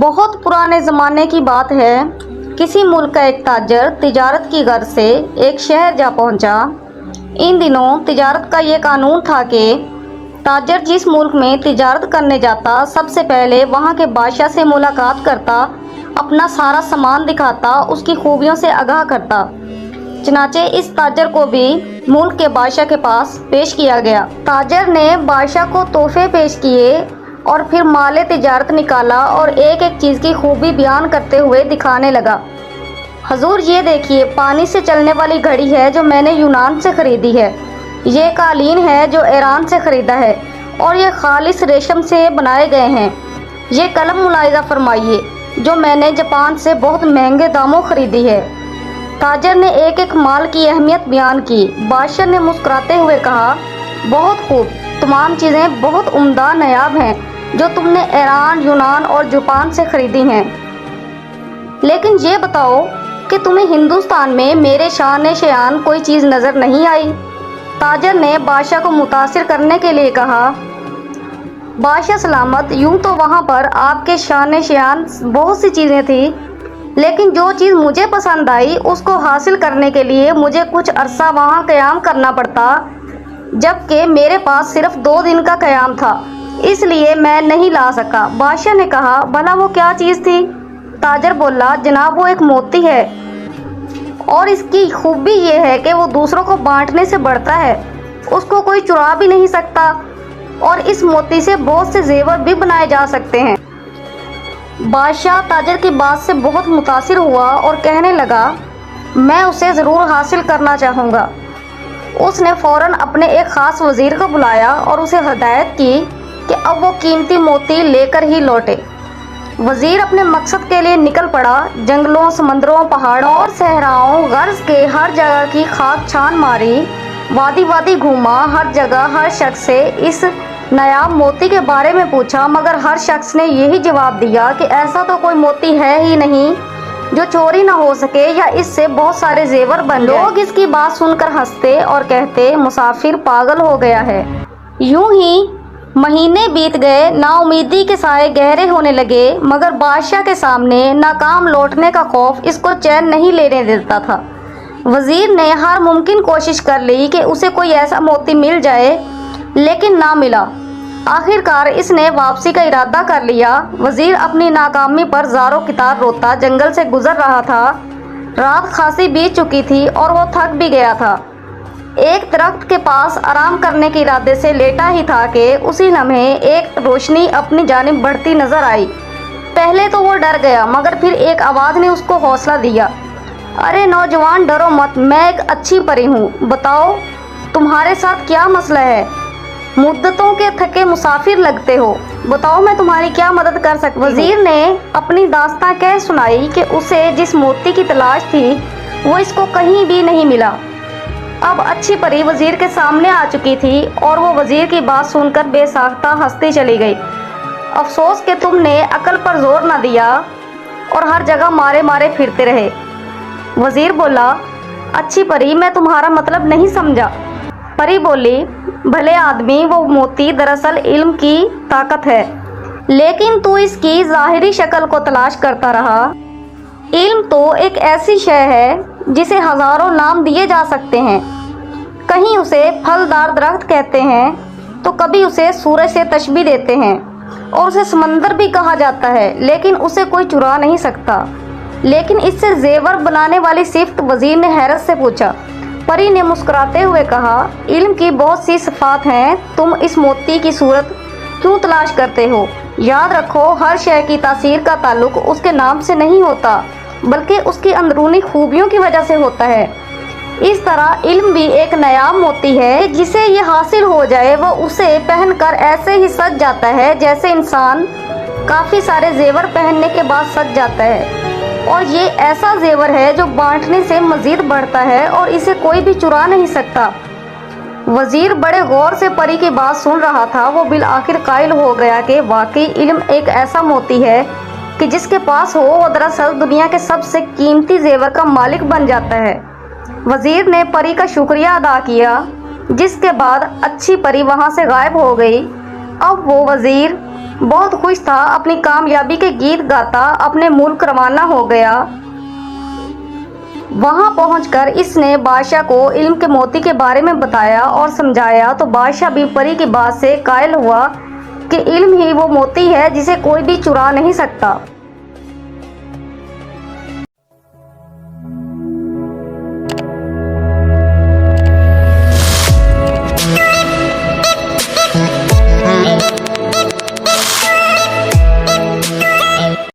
बहुत पुराने ज़माने की बात है। किसी मुल्क का एक ताजर तिजारत की गर्ज से एक शहर जा पहुंचा। इन दिनों तिजारत का ये कानून था कि ताजर जिस मुल्क में तिजारत करने जाता, सबसे पहले वहाँ के बादशाह से मुलाकात करता, अपना सारा सामान दिखाता, उसकी खूबियों से आगाह करता। चनाचे इस ताजर को भी मुल्क के बादशाह के पास पेश किया गया। ताजर ने बादशाह को तोहफे पेश किए और फिर माले तिजारत निकाला और एक एक चीज़ की खूबी बयान करते हुए दिखाने लगा। हजूर, ये देखिए, पानी से चलने वाली घड़ी है जो मैंने यूनान से ख़रीदी है। ये कालीन है जो ईरान से ख़रीदा है और ये खालिस रेशम से बनाए गए हैं। ये कलम मुलाहिजा फरमाइए जो मैंने जापान से बहुत महंगे दामों ख़रीदी है। ताजर ने एक एक माल की अहमियत बयान की। बादशाह ने मुस्कुराते हुए कहा, बहुत खूब, तमाम चीज़ें बहुत उम्दा नायाब हैं जो तुमने ईरान, यूनान और जापान से ख़रीदी हैं। लेकिन ये बताओ कि तुम्हें हिंदुस्तान में मेरे शान शयान कोई चीज़ नज़र नहीं आई? ताजर ने बादशाह को मुतासिर करने के लिए कहा, बादशाह सलामत, यूँ तो वहाँ पर आपके शान शयान बहुत सी चीज़ें थी, लेकिन जो चीज़ मुझे पसंद आई उसको हासिल करने के लिए मुझे कुछ अरसा वहाँ क़याम करना पड़ता, जबकि मेरे पास सिर्फ 2 दिन का क़याम था, इसलिए मैं नहीं ला सका। बादशाह ने कहा, भला वो क्या चीज़ थी? ताजर बोला, जनाब, वो एक मोती है और इसकी खूबी ये है कि वो दूसरों को बांटने से बढ़ता है, उसको कोई चुरा भी नहीं सकता और इस मोती से बहुत से जेवर भी बनाए जा सकते हैं। बादशाह ताजर की बात से बहुत मुतासिर हुआ और कहने लगा, मैं उसे ज़रूर हासिल करना चाहूँगा। उसने फ़ौरन अपने एक ख़ास वज़ीर को बुलाया और उसे हदायत की कि अब वो कीमती मोती लेकर ही लौटे। वज़ीर अपने मकसद के लिए निकल पड़ा। जंगलों, समंदरों, पहाड़ों और सहराओं, गर्ज के हर जगह की खाक छान मारी, वादी वादी घूमा, हर जगह हर शख्स से इस नायाब मोती के बारे में पूछा, मगर हर शख्स ने यही जवाब दिया कि ऐसा तो कोई मोती है ही नहीं जो चोरी ना हो सके या इससे बहुत सारे जेवर बन जाए। लोग इसकी बात सुनकर हंसते और कहते, मुसाफिर पागल हो गया है। यूं ही महीने बीत गए, नाउमीदी के साए गहरे होने लगे, मगर बादशाह के सामने नाकाम लौटने का खौफ इसको चैन नहीं लेने देता था। वज़ीर ने हर मुमकिन कोशिश कर ली कि उसे कोई ऐसा मोती मिल जाए, लेकिन ना मिला। आखिरकार इसने वापसी का इरादा कर लिया। वज़ीर अपनी नाकामी पर ज़ारो कितार रोता जंगल से गुजर रहा था। रात खासी बीत चुकी थी और वो थक भी गया था। एक दरख्त के पास आराम करने के इरादे से लेटा ही था कि उसी लम्हे एक रोशनी अपनी जानिब बढ़ती नज़र आई। पहले तो वो डर गया, मगर फिर एक आवाज़ ने उसको हौसला दिया, अरे नौजवान, डरो मत, मैं एक अच्छी परी हूँ। बताओ तुम्हारे साथ क्या मसला है? मुद्दतों के थके मुसाफिर लगते हो, बताओ मैं तुम्हारी क्या मदद कर सकती हूँ? वज़ीर ने अपनी दास्तां कह सुनाई कि उसे जिस मोती की तलाश थी वो इसको कहीं भी नहीं मिला। अब अच्छी परी वज़ीर के सामने आ चुकी थी और वो वज़ीर की बात सुनकर बेसाख्ता हंसती चली गई। अफसोस कि तुमने अकल पर जोर न दिया और हर जगह मारे मारे फिरते रहे। वज़ीर बोला, अच्छी परी, मैं तुम्हारा मतलब नहीं समझा। परी बोली, भले आदमी, वो मोती दरअसल इल्म की ताकत है, लेकिन तू इसकी ज़ाहिरी शक्ल को तलाश करता रहा। इल्म तो एक ऐसी शय है जिसे हज़ारों नाम दिए जा सकते हैं। कहीं उसे फलदार दरख्त कहते हैं तो कभी उसे सूरज से तशबीह देते हैं और उसे समंदर भी कहा जाता है, लेकिन उसे कोई चुरा नहीं सकता। लेकिन इससे जेवर बनाने वाली सिफ्त? वज़ीर ने हैरत से पूछा। परी ने मुस्कुराते हुए कहा, इल्म की बहुत सी सिफात हैं, तुम इस मोती की सूरत क्यों तलाश करते हो? याद रखो, हर शय की तासीर का ताल्लुक उसके नाम से नहीं होता, बल्कि उसकी अंदरूनी खूबियों की वजह से होता है। इस तरह इल्म भी एक नायाब मोती है, जिसे ये हासिल हो जाए वो उसे पहनकर ऐसे ही सज जाता है जैसे इंसान काफ़ी सारे जेवर पहनने के बाद सज जाता है। और ये ऐसा जेवर है जो बांटने से मज़ीद बढ़ता है और इसे कोई भी चुरा नहीं सकता। वज़ीर बड़े गौर से परी की बात सुन रहा था। वो बिल आखिर कायल हो गया कि वाकई इल्म एक ऐसा मोती है कि जिसके पास हो वो दरअसल दुनिया के सबसे कीमती जेवर का मालिक बन जाता है। वज़ीर ने परी का शुक्रिया अदा किया, जिसके बाद अच्छी परी वहाँ से गायब हो गई। अब वो वज़ीर بہت خوش تھا، اپنی کامیابی کے گیت گاتا اپنے ملک روانہ ہو گیا۔ وہاں پہنچ کر اس نے بادشاہ کو علم کے موتی کے بارے میں بتایا اور سمجھایا تو بادشاہ بھی پری کی بات سے قائل ہوا کہ علم ہی وہ موتی ہے جسے کوئی بھی چرا نہیں سکتا۔